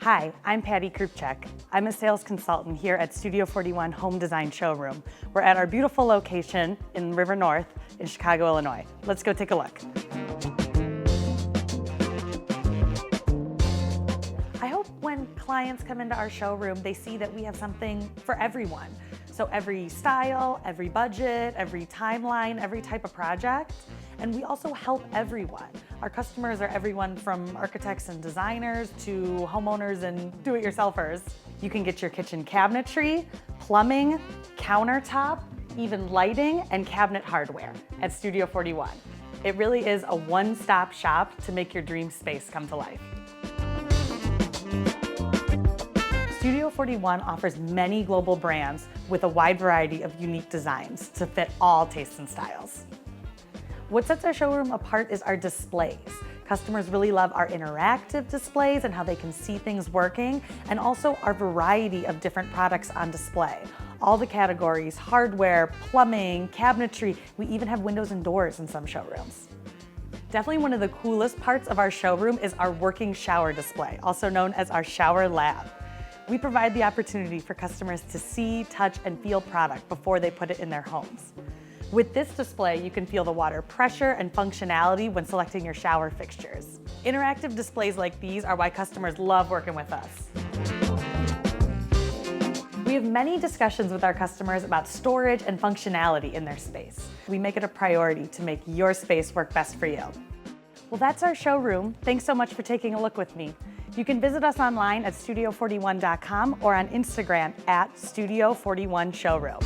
Hi, I'm Patty Krupchak. I'm a sales consultant here at Studio41 Home Design Showroom. We're at our beautiful location in River North in Chicago, Illinois. Let's go take a look. I hope when clients come into our showroom, they see that we have something for everyone. So every style, every budget, every timeline, every type of project. And we also help everyone. Our customers are everyone from architects and designers to homeowners and do-it-yourselfers. You can get your kitchen cabinetry, plumbing, countertop, even lighting and cabinet hardware at Studio41. It really is a one-stop shop to make your dream space come to life. Studio41 offers many global brands with a wide variety of unique designs to fit all tastes and styles. What sets our showroom apart is our displays. Customers really love our interactive displays and how they can see things working, and also our variety of different products on display. All the categories, hardware, plumbing, cabinetry, we even have windows and doors in some showrooms. Definitely one of the coolest parts of our showroom is our working shower display, also known as our shower lab. We provide the opportunity for customers to see, touch, and feel product before they put it in their homes. With this display, you can feel the water pressure and functionality when selecting your shower fixtures. Interactive displays like these are why customers love working with us. We have many discussions with our customers about storage and functionality in their space. We make it a priority to make your space work best for you. Well, that's our showroom. Thanks so much for taking a look with me. You can visit us online at studio41.com or on Instagram at Studio41 Showroom.